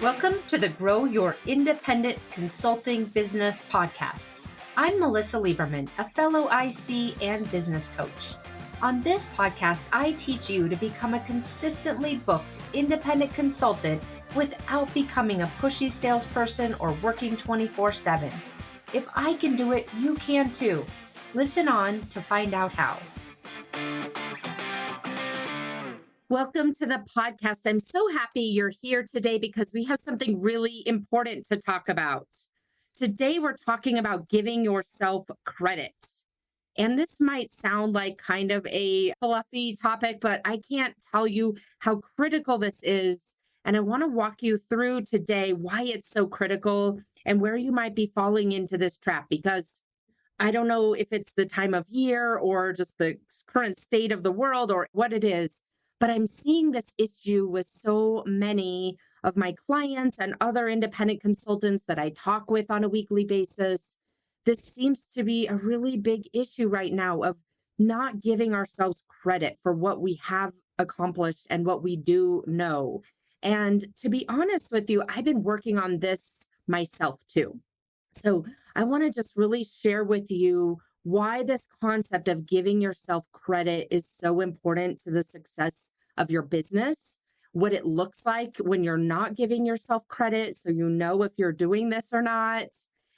Welcome to the Grow Your Independent Consulting Business podcast. I'm Melissa Lieberman, a fellow IC and business coach. On this podcast, I teach you to become a consistently booked independent consultant without becoming a pushy salesperson or working 24/7. If I can do it, you can too. Listen on to find out how. Welcome to the podcast. I'm so happy you're here today because we have something really important to talk about. Today, we're talking about giving yourself credit. And this might sound like kind of a fluffy topic, but I can't tell you how critical this is. And I want to walk you through today why it's so critical and where you might be falling into this trap, because I don't know if it's the time of year or just the current state of the world or what it is, but I'm seeing this issue with so many of my clients and other independent consultants that I talk with on a weekly basis. This seems to be a really big issue right now of not giving ourselves credit for what we have accomplished and what we do know. And to be honest with you, I've been working on this myself too. So I want to just really share with you why this concept of giving yourself credit is so important to the success of your business, what it looks like when you're not giving yourself credit, so you know if you're doing this or not,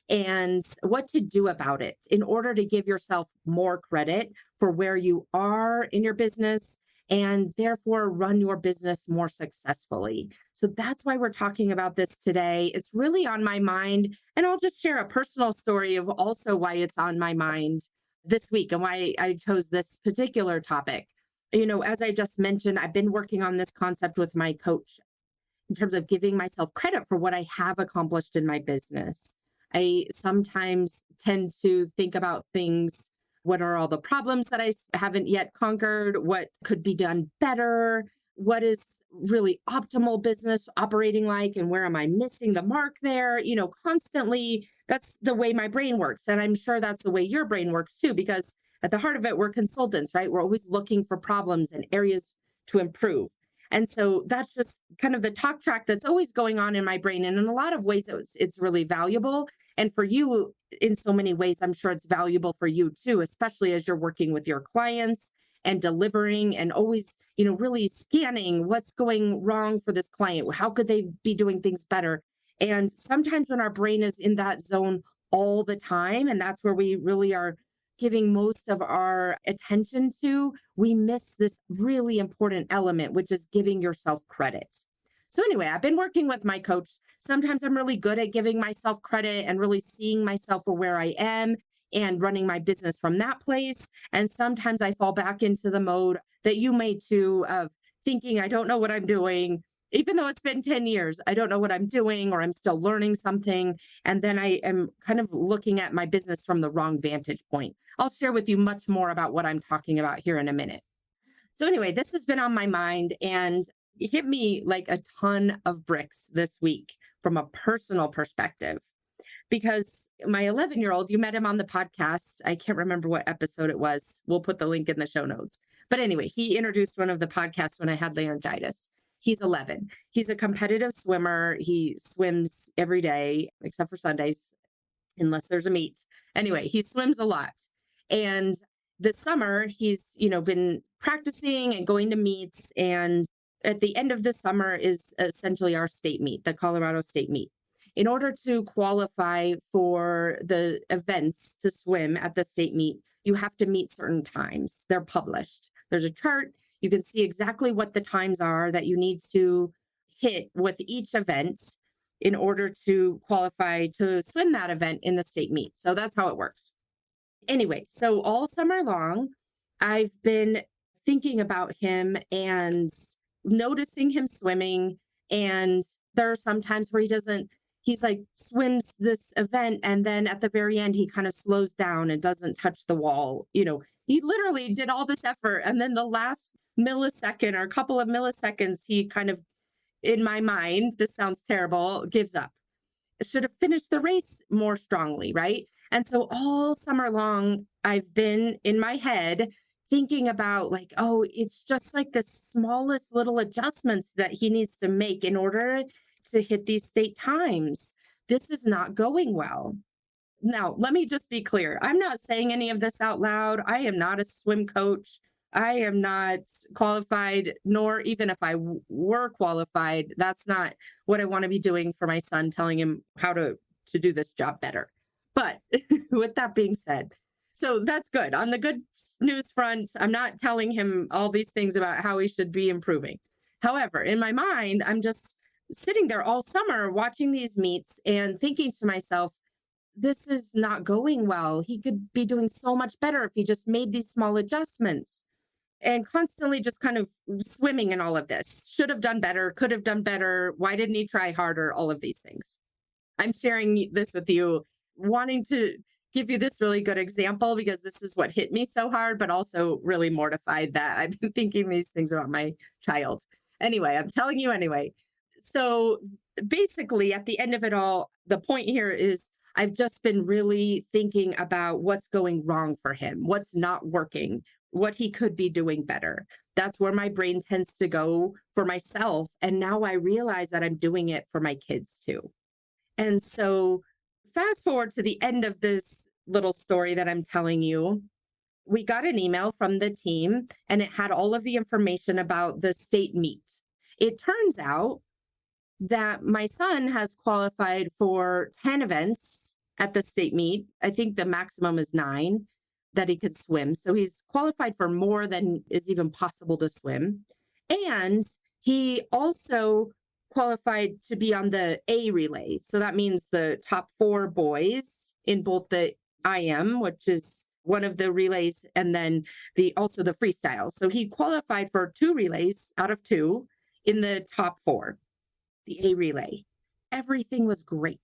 and what to do about it in order to give yourself more credit for where you are in your business and therefore run your business more successfully. So that's why we're talking about this today. It's really on my mind. And I'll just share a personal story of also why it's on my mind this week and why I chose this particular topic. As I just mentioned, I've been working on this concept with my coach in terms of giving myself credit for what I have accomplished in my business. I sometimes tend to think about things. What are all the problems that I haven't yet conquered? What could be done better? What is really optimal business operating like? And where am I missing the mark there? Constantly, that's the way my brain works. And I'm sure that's the way your brain works too, because at the heart of it, we're consultants, right? We're always looking for problems and areas to improve. And so that's just kind of the talk track that's always going on in my brain. And in a lot of ways, it's really valuable. And for you, in so many ways, I'm sure it's valuable for you too, especially as you're working with your clients and delivering and always, really scanning what's going wrong for this client. How could they be doing things better? And sometimes when our brain is in that zone all the time, and that's where we really are giving most of our attention to, we miss this really important element, which is giving yourself credit. So anyway, I've been working with my coach. Sometimes I'm really good at giving myself credit and really seeing myself for where I am and running my business from that place. And sometimes I fall back into the mode that you may too, of thinking I don't know what I'm doing. Even though it's been 10 years, I don't know what I'm doing or I'm still learning something. And then I am kind of looking at my business from the wrong vantage point. I'll share with you much more about what I'm talking about here in a minute. So anyway, this has been on my mind and it hit me like a ton of bricks this week from a personal perspective, because my 11-year-old, you met him on the podcast. I can't remember what episode it was. We'll put the link in the show notes. But anyway, he introduced one of the podcasts when I had laryngitis. He's 11. He's a competitive swimmer. He swims every day except for Sundays, unless there's a meet. Anyway, he swims a lot. And this summer, he's, been practicing and going to meets. And at the end of the summer is essentially our state meet, the Colorado State meet. In order to qualify for the events to swim at the state meet, you have to meet certain times. They're published. There's a chart. You can see exactly what the times are that you need to hit with each event in order to qualify to swim that event in the state meet. So that's how it works. Anyway, so all summer long, I've been thinking about him and noticing him swimming. And there are some times where he's like swims this event. And then at the very end, he kind of slows down and doesn't touch the wall. He literally did all this effort. And then the last millisecond or a couple of milliseconds, he kind of, in my mind, this sounds terrible, gives up. Should have finished the race more strongly, right? And so all summer long, I've been in my head thinking about like, oh, it's just like the smallest little adjustments that he needs to make in order to hit these state times. This is not going well. Now, let me just be clear. I'm not saying any of this out loud. I am not a swim coach. I am not qualified, nor even if I were qualified, that's not what I want to be doing for my son, telling him how to do this job better. But with that being said, so that's good. On the good news front, I'm not telling him all these things about how he should be improving. However, in my mind, I'm just sitting there all summer watching these meets and thinking to myself, this is not going well. He could be doing so much better if he just made these small adjustments, and constantly just kind of swimming in all of this. Should have done better, could have done better. Why didn't he try harder? All of these things. I'm sharing this with you, wanting to give you this really good example because this is what hit me so hard, but also really mortified that I've been thinking these things about my child. Anyway, I'm telling you anyway. So basically, at the end of it all, the point here is I've just been really thinking about what's going wrong for him, what's not working, what he could be doing better. That's where my brain tends to go for myself. And now I realize that I'm doing it for my kids too. And so fast forward to the end of this little story that I'm telling you, we got an email from the team and it had all of the information about the state meet. It turns out that my son has qualified for 10 events at the state meet. I think the maximum is 9 that he could swim. So he's qualified for more than is even possible to swim. And he also qualified to be on the A relay. So that means the top 4 boys in both the IM, which is one of the relays, and then also the freestyle. So he qualified for 2 relays out of 2 in the top 4, the A relay. Everything was great.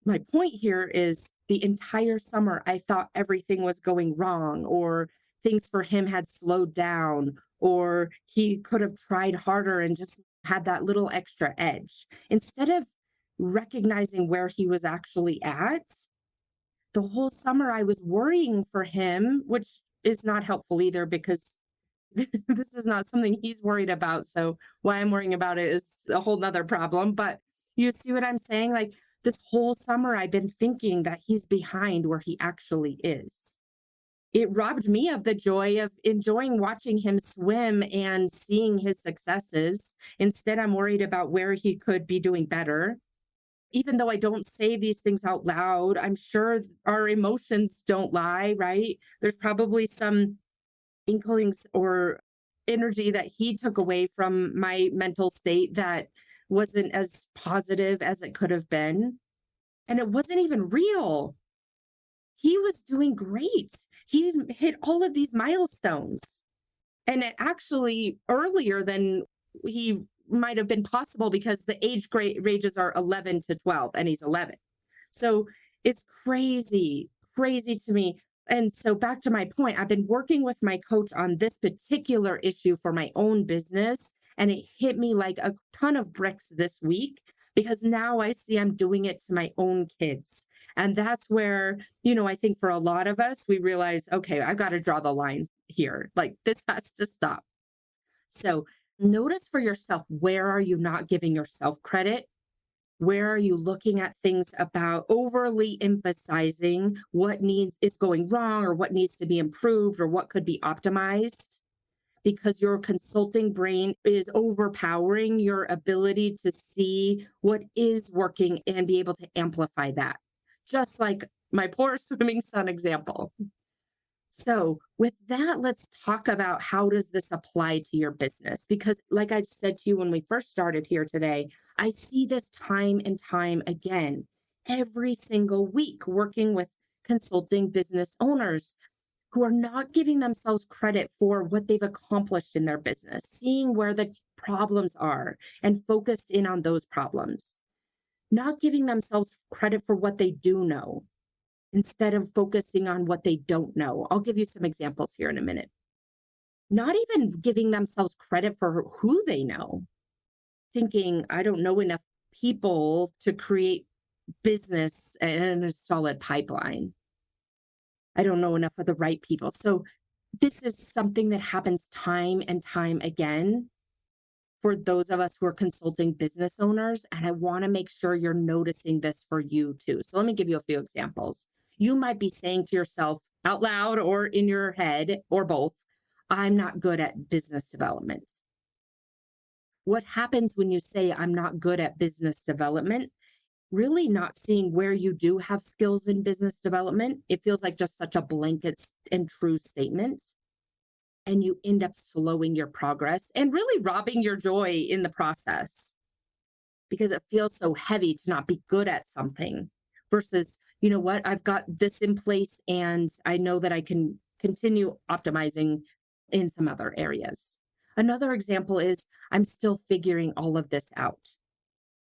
My point here is the entire summer, I thought everything was going wrong, or things for him had slowed down, or he could have tried harder and just had that little extra edge. Instead of recognizing where he was actually at, the whole summer I was worrying for him, which is not helpful either because this is not something he's worried about. So why I'm worrying about it is a whole nother problem. But you see what I'm saying? Like this whole summer, I've been thinking that he's behind where he actually is. It robbed me of the joy of enjoying watching him swim and seeing his successes. Instead, I'm worried about where he could be doing better. Even though I don't say these things out loud, I'm sure our emotions don't lie, right? There's probably some inklings or energy that he took away from my mental state that wasn't as positive as it could have been. And it wasn't even real. He was doing great. He's hit all of these milestones. And it actually earlier than he might have been possible because the age ranges are 11 to 12 and he's 11. So it's crazy to me. And so back to my point, I've been working with my coach on this particular issue for my own business. And it hit me like a ton of bricks this week because now I see I'm doing it to my own kids. And that's where, I think for a lot of us, we realize, okay, I got to draw the line here. Like this has to stop. So notice for yourself, where are you not giving yourself credit? Where are you looking at things about overly emphasizing what is going wrong or what needs to be improved or what could be optimized? Because your consulting brain is overpowering your ability to see what is working and be able to amplify that. Just like my poor swimming son example. So with that, let's talk about how does this apply to your business? Because like I said to you when we first started here today, I see this time and time again, every single week working with consulting business owners who are not giving themselves credit for what they've accomplished in their business, seeing where the problems are and focused in on those problems, not giving themselves credit for what they do know instead of focusing on what they don't know. I'll give you some examples here in a minute. Not even giving themselves credit for who they know, thinking, I don't know enough people to create business and a solid pipeline. I don't know enough of the right people. So this is something that happens time and time again for those of us who are consulting business owners. And I want to make sure you're noticing this for you too. So let me give you a few examples. You might be saying to yourself out loud or in your head or both, I'm not good at business development. What happens when you say, I'm not good at business development? Really not seeing where you do have skills in business development. It feels like just such a blanket and true statement. And you end up slowing your progress and really robbing your joy in the process because it feels so heavy to not be good at something versus, you know what, I've got this in place and I know that I can continue optimizing in some other areas. Another example is I'm still figuring all of this out.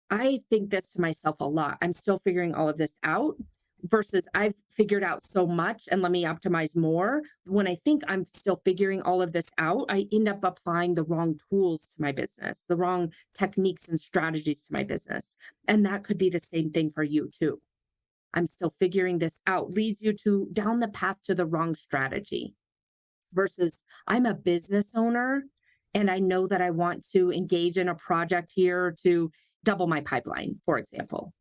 I think this to myself a lot. I'm still figuring all of this out versus I've figured out so much and let me optimize more. When I think I'm still figuring all of this out, I end up applying the wrong tools to my business, the wrong techniques and strategies to my business. And that could be the same thing for you too. I'm still figuring this out leads you to down the path to the wrong strategy versus I'm a business owner and I know that I want to engage in a project here to double my pipeline, for example.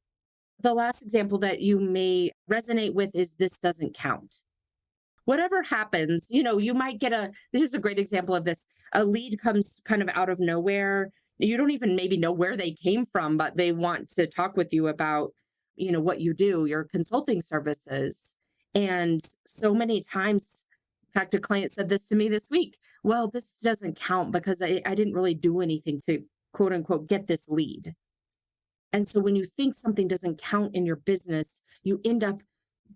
The last example that you may resonate with is this doesn't count. Whatever happens, you might get here's a great example of this. A lead comes kind of out of nowhere. You don't even maybe know where they came from, but they want to talk with you about, what you do, your consulting services. And so many times, in fact, a client said this to me this week. Well, this doesn't count because I didn't really do anything to quote unquote get this lead. And so when you think something doesn't count in your business, you end up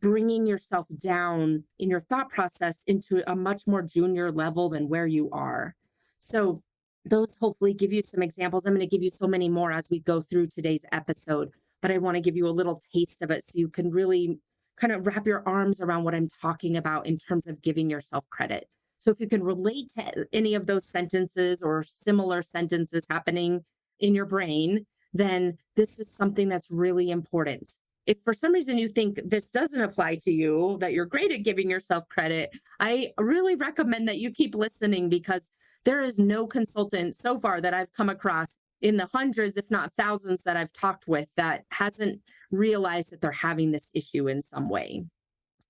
bringing yourself down in your thought process into a much more junior level than where you are. So those hopefully give you some examples. I'm going to give you so many more as we go through today's episode, but I want to give you a little taste of it so you can really kind of wrap your arms around what I'm talking about in terms of giving yourself credit. So if you can relate to any of those sentences or similar sentences happening in your brain, then this is something that's really important. If for some reason you think this doesn't apply to you, that you're great at giving yourself credit, I really recommend that you keep listening because there is no consultant so far that I've come across in the hundreds, if not thousands that I've talked with that hasn't realized that they're having this issue in some way.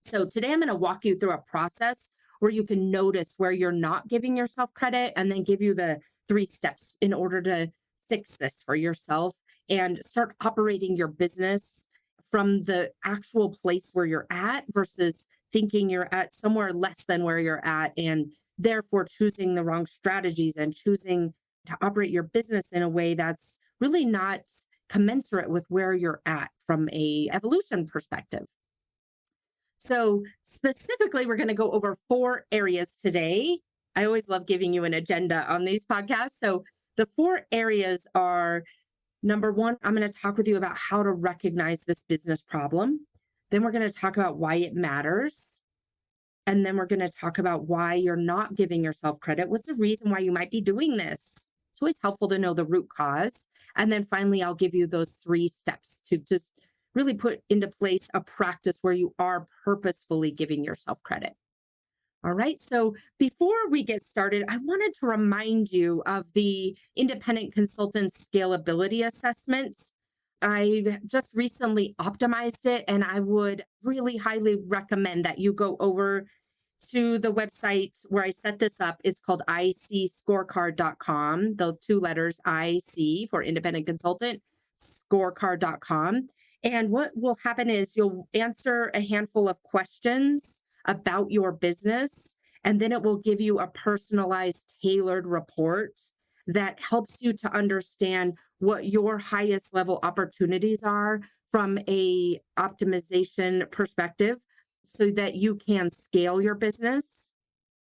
So today I'm going to walk you through a process where you can notice where you're not giving yourself credit and then give you the 3 steps in order to fix this for yourself and start operating your business from the actual place where you're at versus thinking you're at somewhere less than where you're at and therefore choosing the wrong strategies and choosing to operate your business in a way that's really not commensurate with where you're at from a evolution perspective. So specifically, we're going to go over 4 areas today. I always love giving you an agenda on these podcasts. So the 4 areas are, number 1, I'm going to talk with you about how to recognize this business problem. Then we're going to talk about why it matters. And then we're going to talk about why you're not giving yourself credit. What's the reason why you might be doing this? It's always helpful to know the root cause. And then finally, I'll give you those 3 steps to just really put into place a practice where you are purposefully giving yourself credit. All right. So before we get started, I wanted to remind you of the Independent Consultant Scalability Assessment. I've just recently optimized it, and I would really highly recommend that you go over to the website where I set this up. It's called icscorecard.com, the 2 letters IC for independent consultant, scorecard.com. And what will happen is you'll answer a handful of questions about your business, and then it will give you a personalized, tailored report that helps you to understand what your highest level opportunities are from a optimization perspective so that you can scale your business.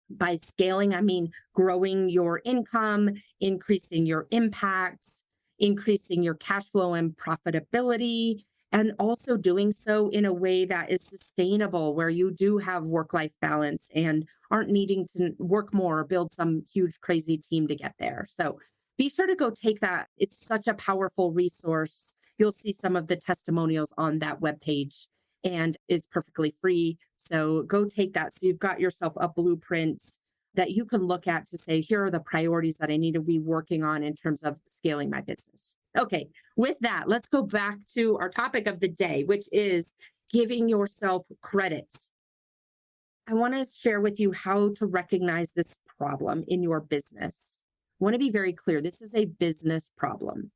By scaling, I mean growing your income, increasing your impact, increasing your cash flow and profitability, and also doing so in a way that is sustainable, where you do have work-life balance and aren't needing to work more or build some huge, crazy team to get there. So be sure to go take that. It's such a powerful resource. You'll see some of the testimonials on that webpage, and it's perfectly free. So go take that. So you've got yourself a blueprint that you can look at to say, here are the priorities that I need to be working on in terms of scaling my business. Okay, with that, let's go back to our topic of the day, which is giving yourself credit. I want to share with you how to recognize this problem in your business. I want to be very clear. This is a business problem.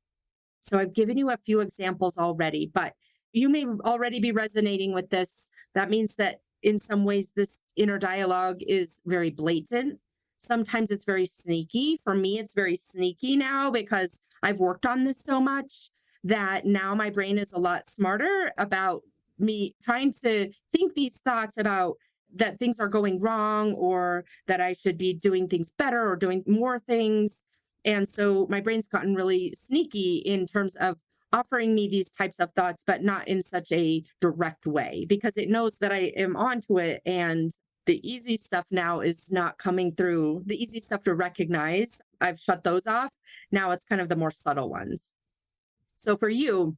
So I've given you a few examples already, but you may already be resonating with this. That means that in some ways, this inner dialogue is very blatant. Sometimes it's very sneaky. For me, it's very sneaky now because I've worked on this so much that now my brain is a lot smarter about me trying to think these thoughts about that things are going wrong or that I should be doing things better or doing more things. And so my brain's gotten really sneaky in terms of offering me these types of thoughts, but not in such a direct way because it knows that I am onto it. And the easy stuff now is not coming through. The easy stuff to recognize, I've shut those off. Now it's kind of the more subtle ones. So for you,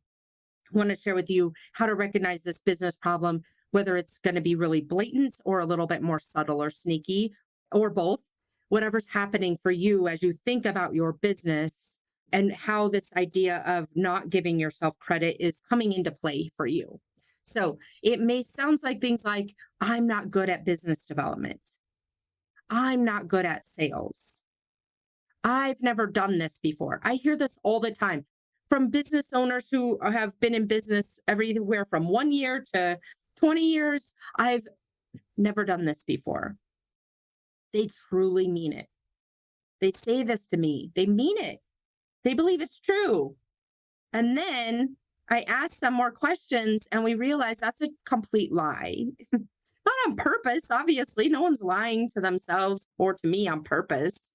I want to share with you how to recognize this business problem, whether it's going to be really blatant or a little bit more subtle or sneaky or both, whatever's happening for you as you think about your business and how this idea of not giving yourself credit is coming into play for you. So it may sound like things like, I'm not good at business development. I'm not good at sales. I've never done this before. I hear this all the time from business owners who have been in business everywhere from 1 year to 20 years. I've never done this before. They truly mean it. They say this to me. They mean it. They believe it's true. And then I ask them more questions and we realize that's a complete lie. Not on purpose, obviously. No one's lying to themselves or to me on purpose.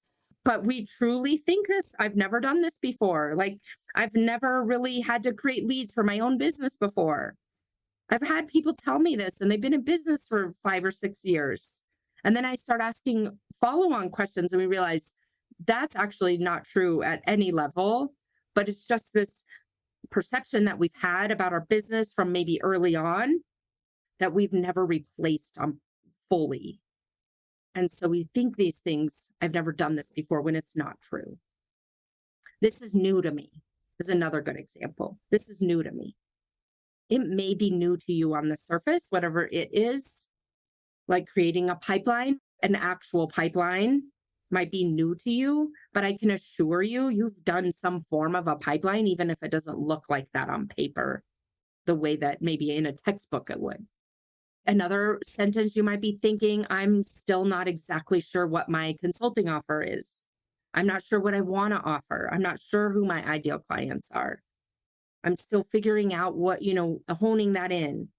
But we truly think this. I've never done this before. Like, I've never really had to create leads for my own business before. I've had people tell me this and they've been in business for 5 or 6 years. And then I start asking follow-on questions and we realize that's actually not true at any level, but it's just this perception that we've had about our business from maybe early on that we've never replaced fully. And so we think these things, I've never done this before when it's not true. This is new to me. Is another good example. This is new to me. It may be new to you on the surface, whatever it is, like creating a pipeline, an actual pipeline might be new to you, but I can assure you, you've done some form of a pipeline, even if it doesn't look like that on paper, the way that maybe in a textbook it would. Another sentence you might be thinking, I'm still not exactly sure what my consulting offer is. I'm not sure what I want to offer. I'm not sure who my ideal clients are. I'm still figuring out what, honing that in.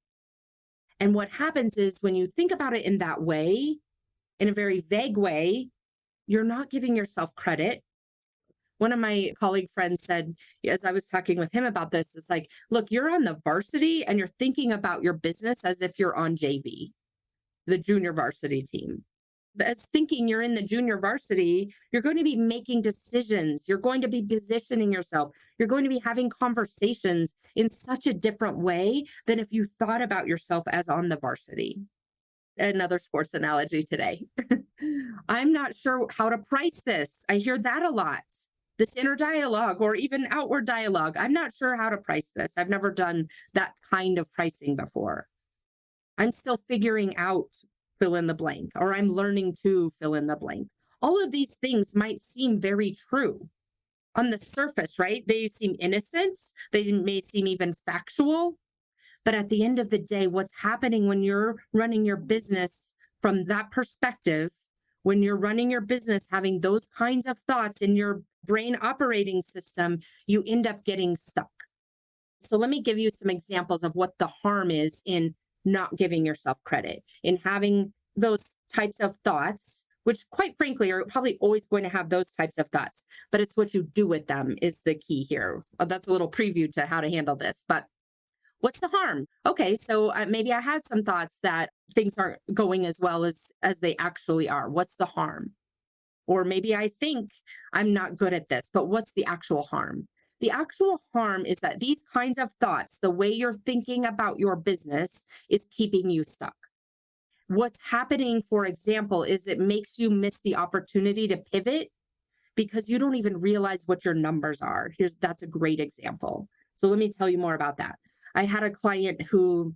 And what happens is when you think about it in that way, in a very vague way, you're not giving yourself credit. One of my colleague friends said, as I was talking with him about this, it's like, look, you're on the varsity and you're thinking about your business as if you're on JV, the junior varsity team. As thinking you're in the junior varsity, you're going to be making decisions. You're going to be positioning yourself. You're going to be having conversations in such a different way than if you thought about yourself as on the varsity. Another sports analogy today. I'm not sure how to price this. I hear that a lot. This inner dialogue or even outward dialogue. I'm not sure how to price this. I've never done that kind of pricing before. I'm still figuring out fill in the blank, or I'm learning to fill in the blank. All of these things might seem very true on the surface, right? They seem innocent. They may seem even factual. But at the end of the day, what's happening when you're running your business from that perspective, when you're running your business, having those kinds of thoughts in your brain operating system, you end up getting stuck. So let me give you some examples of what the harm is in not giving yourself credit, in having those types of thoughts, which quite frankly are probably always going to have those types of thoughts, but it's what you do with them is the key here. That's a little preview to how to handle this, but what's the harm? Okay, so maybe I had some thoughts that things aren't going as well as they actually are. What's the harm? Or maybe I think I'm not good at this, but what's the actual harm? The actual harm is that these kinds of thoughts, the way you're thinking about your business, is keeping you stuck. What's happening, for example, is it makes you miss the opportunity to pivot because you don't even realize what your numbers are. That's a great example. So let me tell you more about that. I had a client who,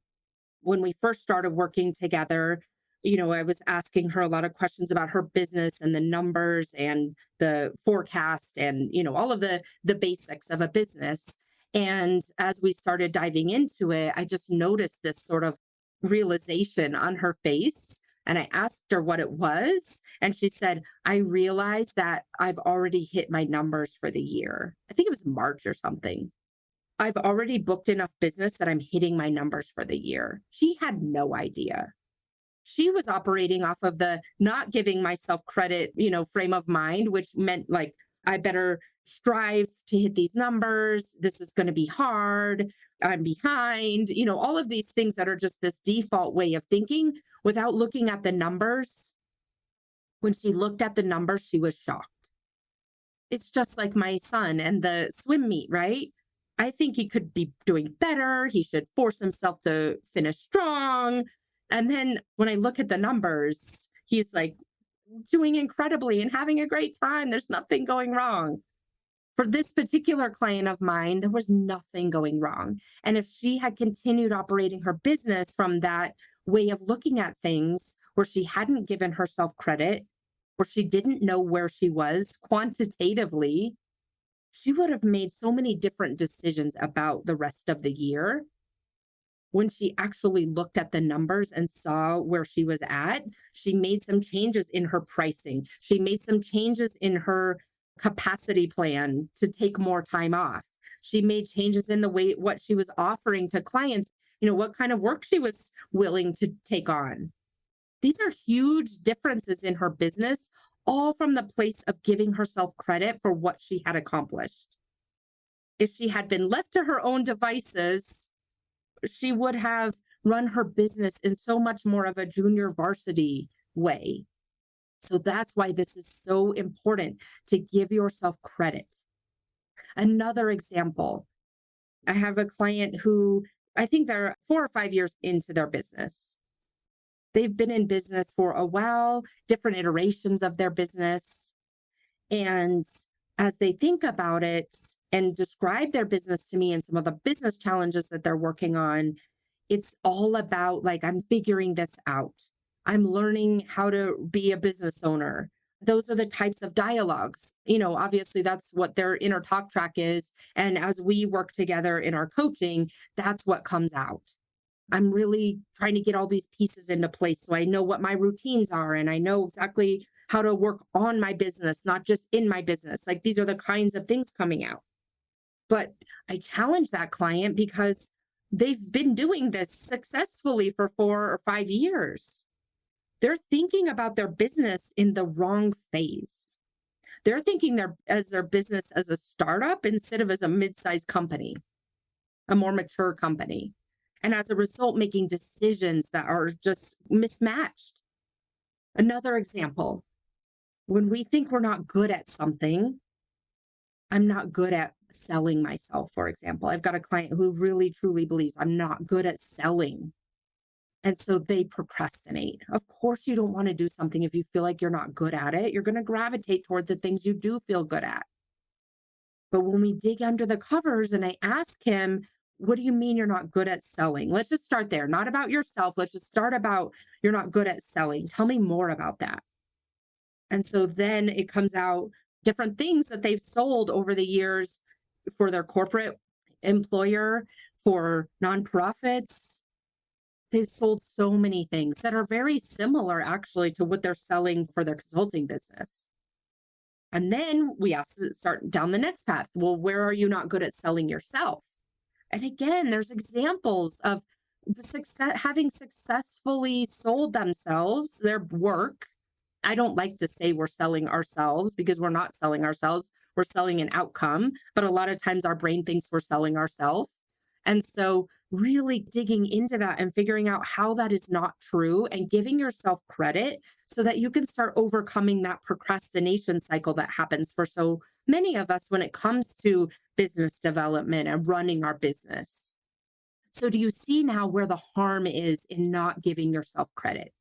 when we first started working together, I was asking her a lot of questions about her business and the numbers and the forecast and, all of the basics of a business. And as we started diving into it, I just noticed this sort of realization on her face. And I asked her what it was. And she said, I realized that I've already hit my numbers for the year. I think it was March or something. I've already booked enough business that I'm hitting my numbers for the year. She had no idea. She was operating off of the not giving myself credit, frame of mind, which meant like, I better strive to hit these numbers. This is going to be hard. I'm behind, all of these things that are just this default way of thinking without looking at the numbers. When she looked at the numbers, she was shocked. It's just like my son and the swim meet, right? I think he could be doing better. He should force himself to finish strong. And then when I look at the numbers, he's like doing incredibly and having a great time. There's nothing going wrong. For this particular client of mine, there was nothing going wrong. And if she had continued operating her business from that way of looking at things, where she hadn't given herself credit, where she didn't know where she was quantitatively, she would have made so many different decisions about the rest of the year. When she actually looked at the numbers and saw where she was at, she made some changes in her pricing. She made some changes in her capacity plan to take more time off. She made changes in the way what she was offering to clients, what kind of work she was willing to take on. These are huge differences in her business, all from the place of giving herself credit for what she had accomplished. If she had been left to her own devices, she would have run her business in so much more of a junior varsity way. So that's why this is so important, to give yourself credit. Another example, I have a client who I think they're 4 or 5 years into their business. They've been in business for a while, different iterations of their business. And as they think about it and describe their business to me and some of the business challenges that they're working on, it's all about like, I'm figuring this out. I'm learning how to be a business owner. Those are the types of dialogues. Obviously that's what their inner talk track is. And as we work together in our coaching, that's what comes out. I'm really trying to get all these pieces into place so I know what my routines are and I know exactly how to work on my business, not just in my business. Like these are the kinds of things coming out. But I challenge that client because they've been doing this successfully for 4 or 5 years. They're thinking about their business in the wrong phase. They're thinking their business as a startup instead of as a mid-sized company, a more mature company. And as a result, making decisions that are just mismatched. Another example, when we think we're not good at something, I'm not good at selling myself, for example. I've got a client who really, truly believes I'm not good at selling. And so they procrastinate. Of course, you don't want to do something if you feel like you're not good at it. You're going to gravitate toward the things you do feel good at. But when we dig under the covers and I ask him, what do you mean you're not good at selling? Let's just start there. Not about yourself. Let's just start about you're not good at selling. Tell me more about that. And so then it comes out different things that they've sold over the years for their corporate employer, for nonprofits. They've sold so many things that are very similar actually to what they're selling for their consulting business. And then we start down the next path. Well, where are you not good at selling yourself? And again, there's examples of having successfully sold themselves, their work. I don't like to say we're selling ourselves because we're not selling ourselves. We're selling an outcome. But a lot of times our brain thinks we're selling ourselves. And so really digging into that and figuring out how that is not true and giving yourself credit so that you can start overcoming that procrastination cycle that happens for so many of us when it comes to business development and running our business. So do you see now where the harm is in not giving yourself credit?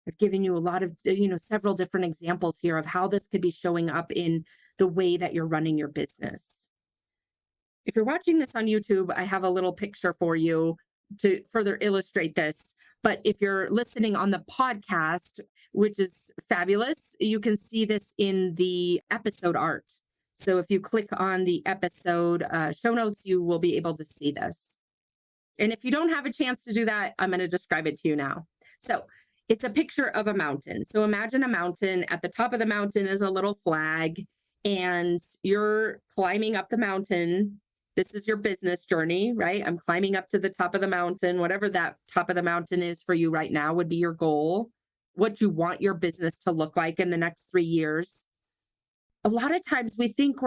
I've given you a lot of, several different examples here of how this could be showing up in the way that you're running your business. If you're watching this on YouTube, I have a little picture for you to further illustrate this. But if you're listening on the podcast, which is fabulous, you can see this in the episode art. So if you click on the episode show notes, you will be able to see this. And if you don't have a chance to do that, I'm going to describe it to you now. So it's a picture of a mountain. So imagine a mountain. At the top of the mountain is a little flag, and you're climbing up the mountain. This is your business journey, right? I'm climbing up to the top of the mountain. Whatever that top of the mountain is for you right now would be your goal, what you want your business to look like in the next 3 years. A lot of times we think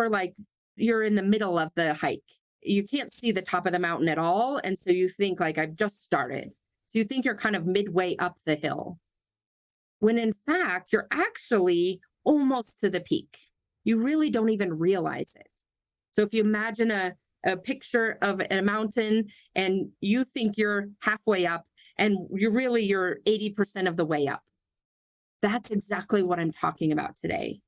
you're in the middle of the hike. You can't see the top of the mountain at all. And so you think I've just started. So you think you're kind of midway up the hill, when in fact, you're actually almost to the peak. You really don't even realize it. So if you imagine a picture of a mountain and you think you're halfway up and you're 80% of the way up. That's exactly what I'm talking about today.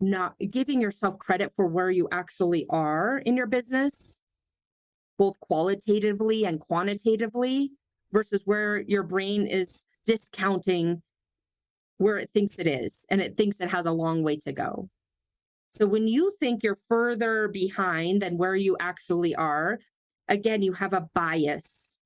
Not giving yourself credit for where you actually are in your business, both qualitatively and quantitatively, versus where your brain is discounting where it thinks it is, and it thinks it has a long way to go. So when you think you're further behind than where you actually are, again, you have a bias.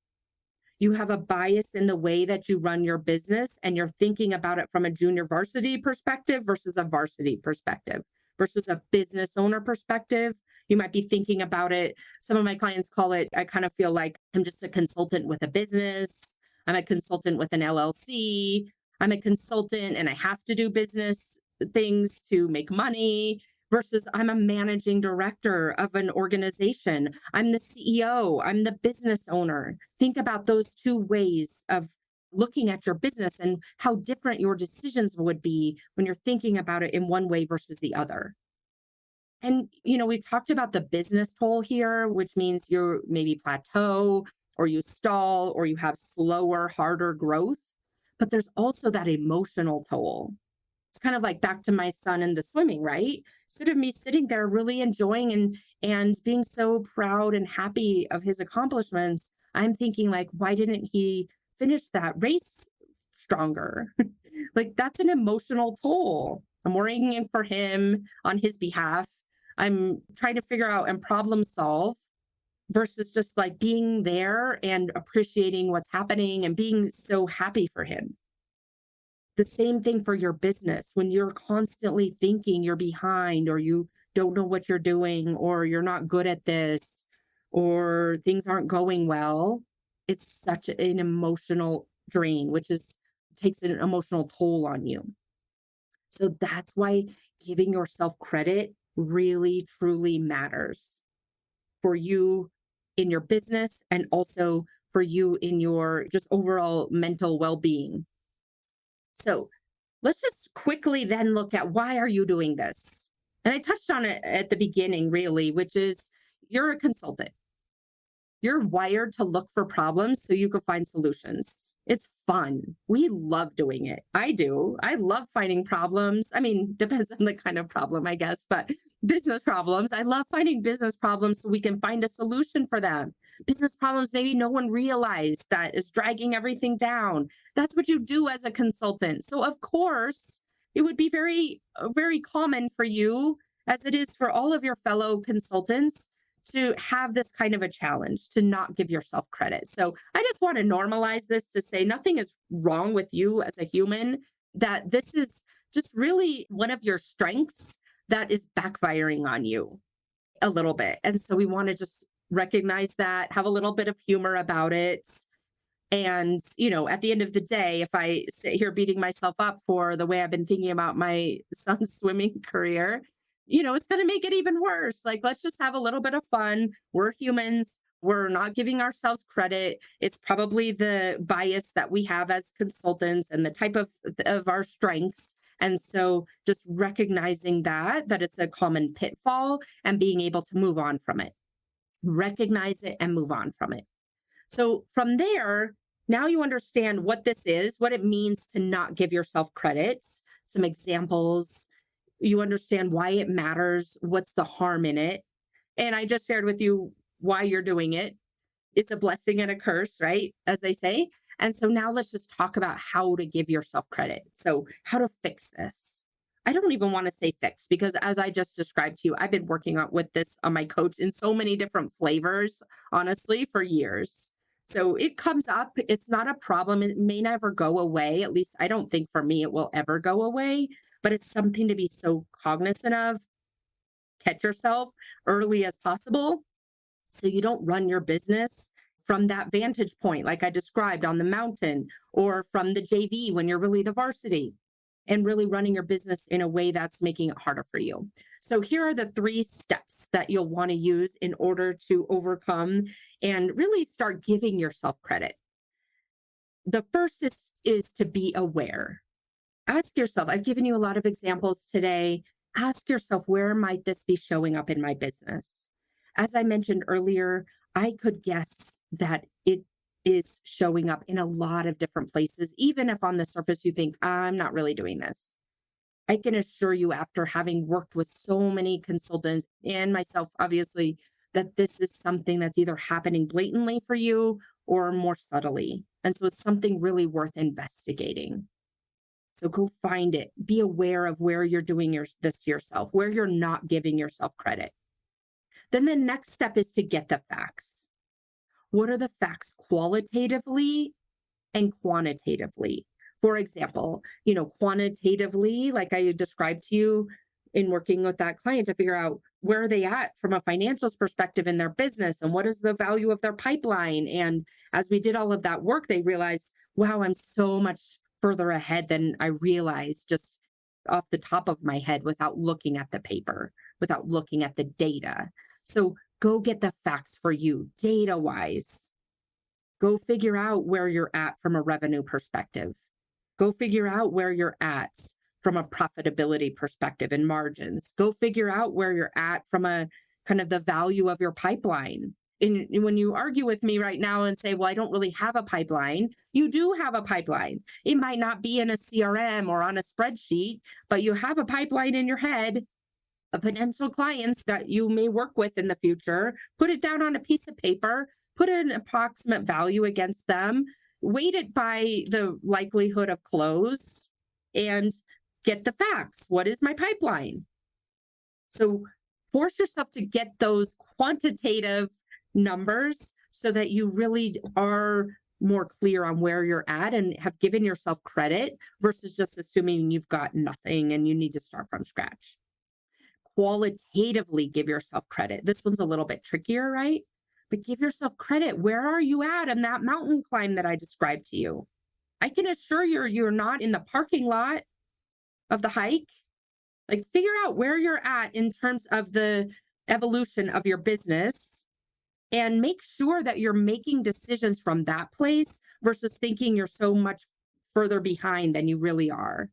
You have a bias in the way that you run your business, and you're thinking about it from a junior varsity perspective versus a varsity perspective versus a business owner perspective. You might be thinking about it. Some of my clients call it, I kind of feel like I'm just a consultant with a business. I'm a consultant with an LLC. I'm a consultant and I have to do business things to make money, versus I'm a managing director of an organization. I'm the CEO. I'm the business owner. Think about those two ways of looking at your business and how different your decisions would be when you're thinking about it in one way versus the other. And, we've talked about the business toll here, which means you're maybe plateau or you stall or you have slower, harder growth. But there's also that emotional toll. It's kind of like back to my son and the swimming, right? Instead of me sitting there really enjoying and being so proud and happy of his accomplishments, I'm thinking why didn't he finish that race stronger? That's an emotional toll. I'm worrying for him on his behalf. I'm trying to figure out and problem solve versus just being there and appreciating what's happening and being so happy for him. The same thing for your business. When you're constantly thinking you're behind or you don't know what you're doing or you're not good at this or things aren't going well, it's such an emotional drain, which takes an emotional toll on you. So that's why giving yourself credit really, truly matters for you in your business and also for you in your just overall mental well-being. So let's just quickly then look at, why are you doing this? And I touched on it at the beginning, really, which is you're a consultant. You're wired to look for problems so you can find solutions. It's fun. We love doing it. I do. I love finding problems. I mean, depends on the kind of problem, I guess, but business problems. I love finding business problems so we can find a solution for them. Business problems maybe no one realized that is dragging everything down. That's what you do as a consultant. So of course, it would be very, very common for you, as it is for all of your fellow consultants, to have this kind of a challenge, to not give yourself credit. So I just want to normalize this to say nothing is wrong with you as a human, that this is just really one of your strengths that is backfiring on you a little bit. And so we want to just recognize that, have a little bit of humor about it. And, at the end of the day, if I sit here beating myself up for the way I've been thinking about my son's swimming career, it's going to make it even worse. Let's just have a little bit of fun. We're humans. We're not giving ourselves credit. It's probably the bias that we have as consultants and the type of our strengths. And so just recognizing that it's a common pitfall and being able to move on from it, recognize it and move on from it. So from there, Now you understand what this is, what it means to not give yourself credit, some examples. You understand why it matters, what's the harm in it. And I just shared with you why you're doing it. It's a blessing and a curse, right? As they say. And so now let's just talk about how to give yourself credit. So, how to fix this. I don't even want to say fix because, as I just described to you, I've been working with this on my coach in so many different flavors, honestly, for years. So it comes up. It's not a problem. It may never go away. At least I don't think for me it will ever go away, but it's something to be so cognizant of. Catch yourself early as possible so you don't run your business from that vantage point, like I described on the mountain, or from the JV when you're really the varsity, and really running your business in a way that's making it harder for you. So here are the 3 steps that you'll want to use in order to overcome and really start giving yourself credit. The first is to be aware. Ask yourself, I've given you a lot of examples today. Ask yourself, where might this be showing up in my business? As I mentioned earlier, I could guess that it is showing up in a lot of different places, even if on the surface you think, I'm not really doing this. I can assure you, after having worked with so many consultants and myself, obviously, that this is something that's either happening blatantly for you or more subtly. And so it's something really worth investigating. So go find it. Be aware of where you're doing this to yourself, where you're not giving yourself credit. Then the next step is to get the facts. What are the facts qualitatively and quantitatively? For example, quantitatively, like I described to you in working with that client to figure out where are they at from a financials perspective in their business and what is the value of their pipeline. And as we did all of that work, they realized, wow, I'm so much further ahead than I realized just off the top of my head without looking at the paper, without looking at the data. So go get the facts for you, data wise. Go figure out where you're at from a revenue perspective. Go figure out where you're at from a profitability perspective and margins. Go figure out where you're at from a kind of the value of your pipeline. And when you argue with me right now and say, well, I don't really have a pipeline, you do have a pipeline. It might not be in a CRM or on a spreadsheet, but you have a pipeline in your head of potential clients that you may work with in the future. Put it down on a piece of paper, put an approximate value against them, weight it by the likelihood of close, and get the facts. What is my pipeline? So force yourself to get those quantitative numbers so that you really are more clear on where you're at and have given yourself credit versus just assuming you've got nothing and you need to start from scratch. Qualitatively give yourself credit. This one's a little bit trickier, right? But give yourself credit. Where are you at in that mountain climb that I described to you? I can assure you're not in the parking lot of the hike. Like, figure out where you're at in terms of the evolution of your business and make sure that you're making decisions from that place versus thinking you're so much further behind than you really are.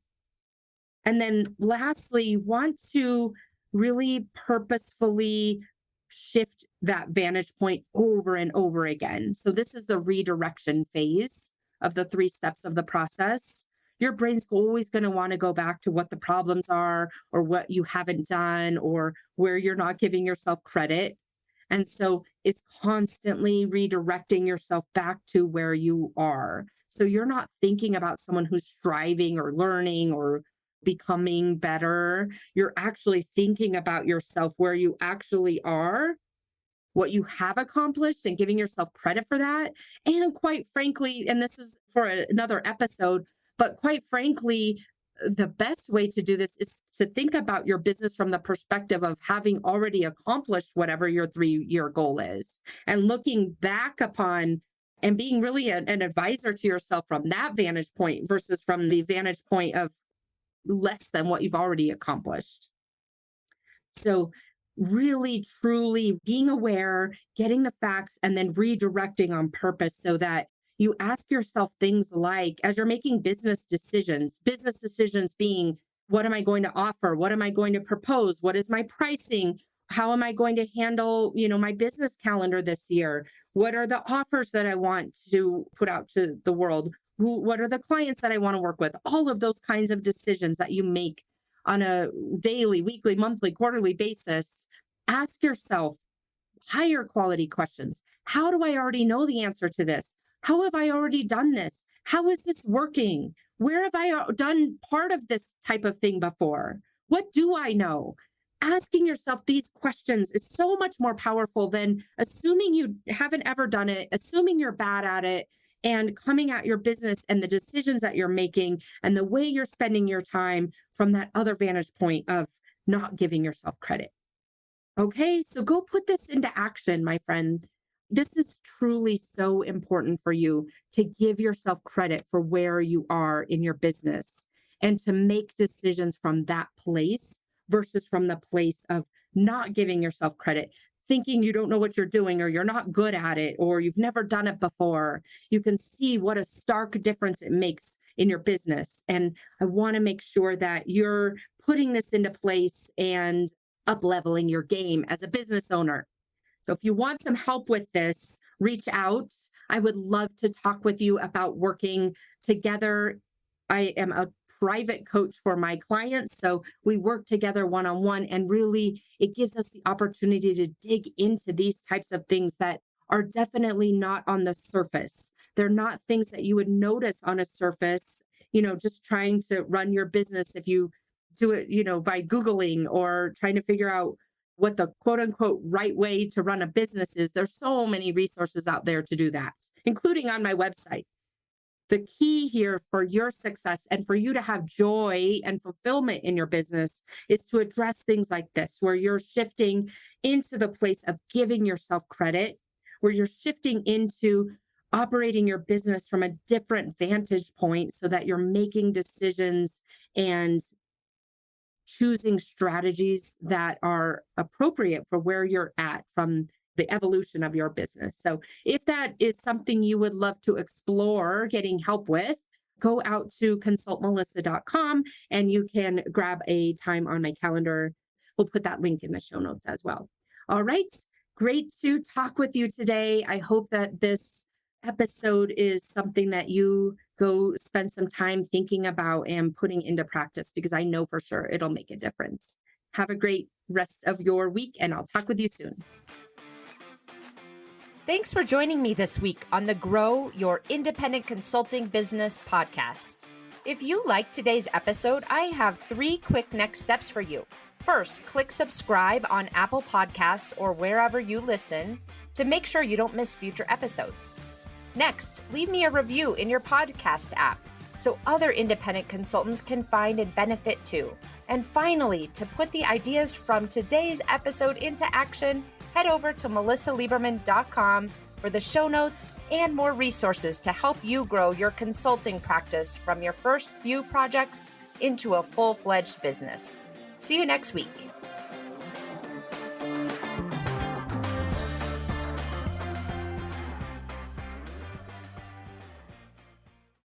And then lastly, you want to really purposefully shift that vantage point over and over again. So this is the redirection phase of the 3 steps of the process. Your brain's always going to want to go back to what the problems are or what you haven't done or where you're not giving yourself credit. And so it's constantly redirecting yourself back to where you are. So you're not thinking about someone who's striving or learning or becoming better. You're actually thinking about yourself where you actually are, what you have accomplished, and giving yourself credit for that. And quite frankly, and this is for another episode, but quite frankly, the best way to do this is to think about your business from the perspective of having already accomplished whatever your 3-year goal is and looking back upon and being really an advisor to yourself from that vantage point versus from the vantage point of less than what you've already accomplished. So really, truly being aware, getting the facts, and then redirecting on purpose so that you ask yourself things like, as you're making business decisions being, what am I going to offer? What am I going to propose? What is my pricing? How am I going to handle, my business calendar this year? What are the offers that I want to put out to the world? What are the clients that I want to work with? All of those kinds of decisions that you make on a daily, weekly, monthly, quarterly basis. Ask yourself higher quality questions. How do I already know the answer to this? How have I already done this? How is this working? Where have I done part of this type of thing before? What do I know? Asking yourself these questions is so much more powerful than assuming you haven't ever done it, assuming you're bad at it, and coming at your business and the decisions that you're making and the way you're spending your time from that other vantage point of not giving yourself credit. Okay, so go put this into action, my friend. This is truly so important for you to give yourself credit for where you are in your business and to make decisions from that place versus from the place of not giving yourself credit, thinking you don't know what you're doing or you're not good at it or you've never done it before. You can see what a stark difference it makes in your business. And I want to make sure that you're putting this into place and up-leveling your game as a business owner. So if you want some help with this, reach out. I would love to talk with you about working together. I am a private coach for my clients, so we work together one-on-one, and really it gives us the opportunity to dig into these types of things that are definitely not on the surface. They're not things that you would notice on a surface, just trying to run your business if you do it, by Googling or trying to figure out what the quote unquote right way to run a business is. There's so many resources out there to do that, including on my website. The key here for your success and for you to have joy and fulfillment in your business is to address things like this, where you're shifting into the place of giving yourself credit, where you're shifting into operating your business from a different vantage point so that you're making decisions and choosing strategies that are appropriate for where you're at from the evolution of your business. So if that is something you would love to explore getting help with, go out to consultmelissa.com and you can grab a time on my calendar. We'll put that link in the show notes as well. All right. Great to talk with you today. I hope that this episode is something that you go spend some time thinking about and putting into practice, because I know for sure it'll make a difference. Have a great rest of your week, and I'll talk with you soon. Thanks for joining me this week on the Grow Your Independent Consulting Business podcast. If you liked today's episode, I have 3 quick next steps for you. First, click subscribe on Apple Podcasts or wherever you listen to make sure you don't miss future episodes. Next, leave me a review in your podcast app so other independent consultants can find and benefit too. And finally, to put the ideas from today's episode into action, head over to melissalieberman.com for the show notes and more resources to help you grow your consulting practice from your first few projects into a full-fledged business. See you next week.